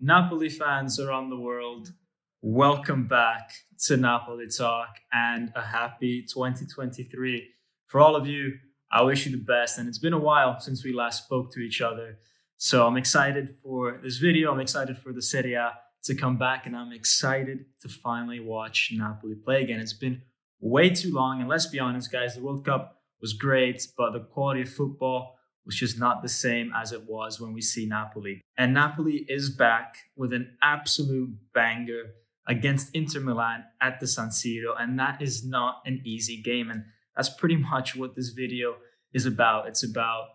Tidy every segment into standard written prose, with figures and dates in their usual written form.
Napoli fans around the world, welcome back to Napoli Talk and a happy 2023. For all of you, I wish you the best. And it's been a while since we last spoke to each other. So I'm excited for this video. I'm excited for the Serie A to come back, and I'm excited to finally watch Napoli play again. It's been way too long. And let's be honest, guys, the World Cup was great, but the quality of football was just not the same as it was when we see Napoli. And Napoli is back with an absolute banger against Inter Milan at the San Siro. And that is not an easy game. And that's pretty much what this video is about. It's about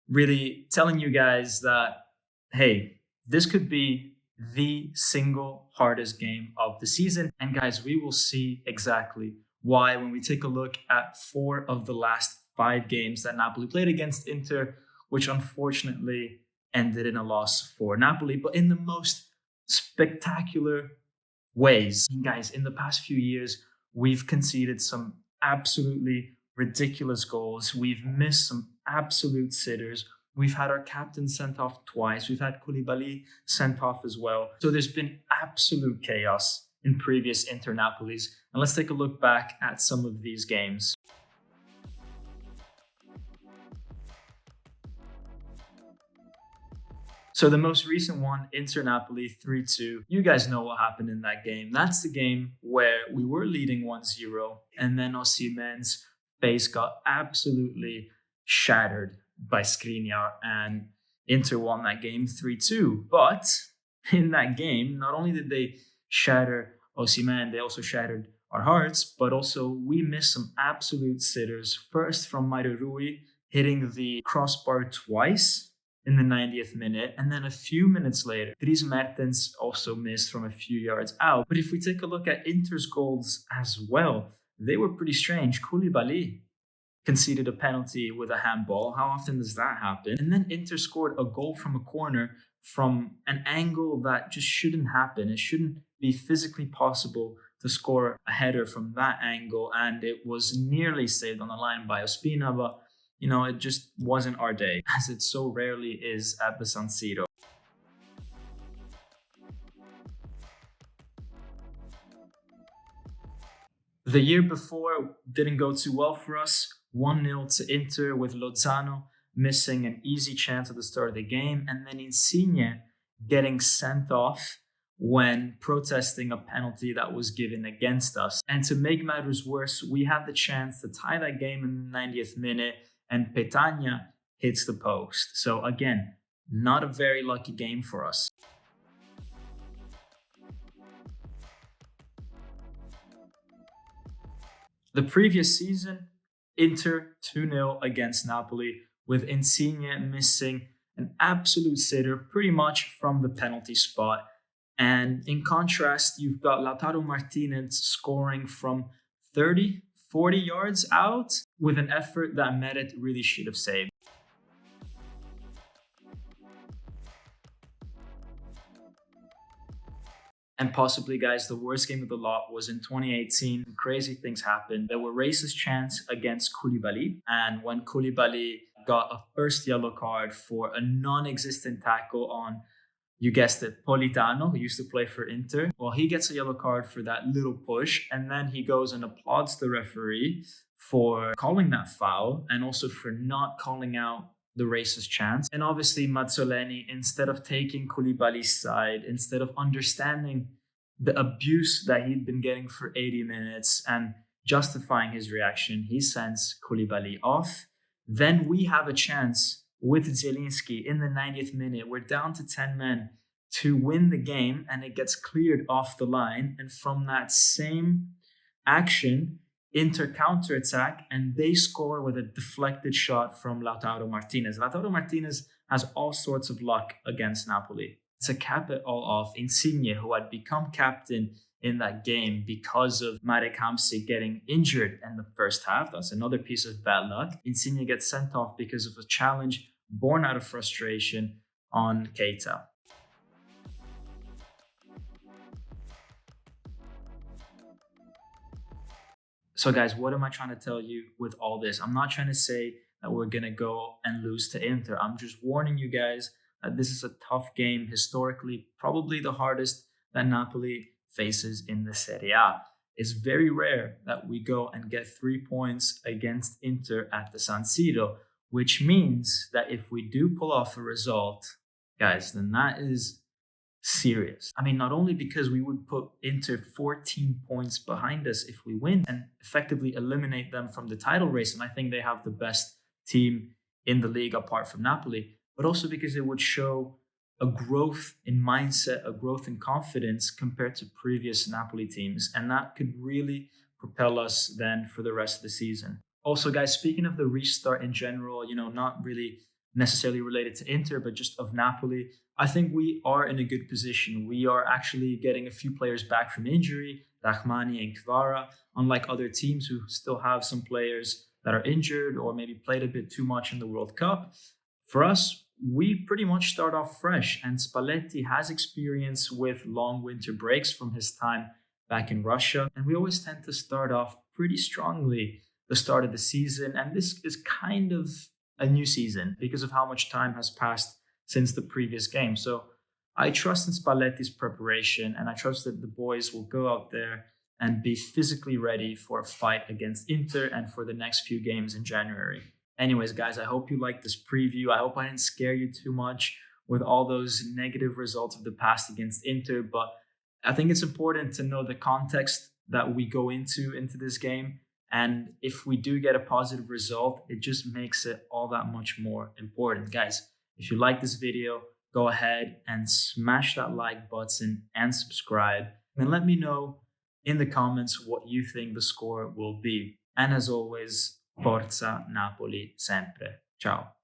really telling you guys that, hey, this could be the single hardest game of the season. And guys, we will see exactly why when we take a look at 4 of the last 5 games that Napoli played against Inter, which unfortunately ended in a loss for Napoli, but in the most spectacular ways. And guys, in the past few years, we've conceded some absolutely ridiculous goals. We've missed some absolute sitters. We've had our captain sent off twice. We've had Koulibaly sent off as well. So there's been absolute chaos in previous Inter Napolis. And let's take a look back at some of these games. So the most recent one, Inter Napoli 3-2. You guys know what happened in that game. That's the game where we were leading 1-0, and then Osimhen's face got absolutely shattered by Skriniar, and Inter won that game 3-2. But in that game, not only did they shatter Osimhen, they also shattered our hearts, but also we missed some absolute sitters. First from Mario Rui hitting the crossbar twice in the 90th minute, and then a few minutes later, Dries Mertens also missed from a few yards out. But if we take a look at Inter's goals as well, they were pretty strange. Koulibaly conceded a penalty with a handball. How often does that happen? And then Inter scored a goal from a corner from an angle that just shouldn't happen. It shouldn't be physically possible to score a header from that angle, and it was nearly saved on the line by Ospina, but it just wasn't our day, as it so rarely is at the San Siro. The year before didn't go too well for us. 1-0 to Inter with Lozano missing an easy chance at the start of the game, and then Insigne getting sent off when protesting a penalty that was given against us. And to make matters worse, we had the chance to tie that game in the 90th minute, and Petagna hits the post. So again, not a very lucky game for us. The previous season, Inter 2-0 against Napoli, with Insigne missing an absolute sitter pretty much from the penalty spot. And in contrast, you've got Lautaro Martinez scoring from 30, 40 yards out with an effort that Meret really should have saved. And possibly, guys, the worst game of the lot was in 2018. Crazy things happened. There were racist chants against Koulibaly. And when Koulibaly got a first yellow card for a non-existent tackle on, you guessed it, Politano, who used to play for Inter. Well, he gets a yellow card for that little push, and then he goes and applauds the referee for calling that foul and also for not calling out the racist chants. And obviously, Mazzoleni, instead of taking Koulibaly's side, instead of understanding the abuse that he'd been getting for 80 minutes and justifying his reaction, he sends Koulibaly off. Then we have a chance with Zielinski in the 90th minute. We're down to 10 men to win the game, and it gets cleared off the line. And from that same action, Inter counterattack, and they score with a deflected shot from Lautaro Martinez. Lautaro Martinez has all sorts of luck against Napoli. To cap it all off, Insigne, who had become captain in that game because of Marek Hamsik getting injured in the first half, that's another piece of bad luck. Insigne gets sent off because of a challenge born out of frustration on Keita. So guys, what am I trying to tell you with all this? I'm not trying to say that we're going to go and lose to Inter. I'm just warning you guys This is a tough game historically, probably the hardest that Napoli faces in the Serie A. It's very rare that we go and get 3 points against Inter at the San Siro, which means that if we do pull off a result, guys, then that is serious. I mean, not only because we would put Inter 14 points behind us if we win and effectively eliminate them from the title race, and I think they have the best team in the league apart from Napoli, but also because it would show a growth in mindset, a growth in confidence compared to previous Napoli teams, and that could really propel us then for the rest of the season. Also, guys, speaking of the restart in general, not really necessarily related to Inter, but just of Napoli, I think we are in a good position. We are actually getting a few players back from injury, Rahmani and Kvara, unlike other teams who still have some players that are injured or maybe played a bit too much in the World Cup. For us, we pretty much start off fresh, and Spalletti has experience with long winter breaks from his time back in Russia, and we always tend to start off pretty strongly the start of the season, and this is kind of a new season because of how much time has passed since the previous game. So I trust in Spalletti's preparation, and I trust that the boys will go out there and be physically ready for a fight against Inter and for the next few games in January. Anyways, guys, I hope you liked this preview. I hope I didn't scare you too much with all those negative results of the past against Inter, but I think it's important to know the context that we go into this game. And if we do get a positive result, it just makes it all that much more important. Guys, if you like this video, go ahead and smash that like button and subscribe. And let me know in the comments what you think the score will be. And as always, Forza Napoli sempre. Ciao.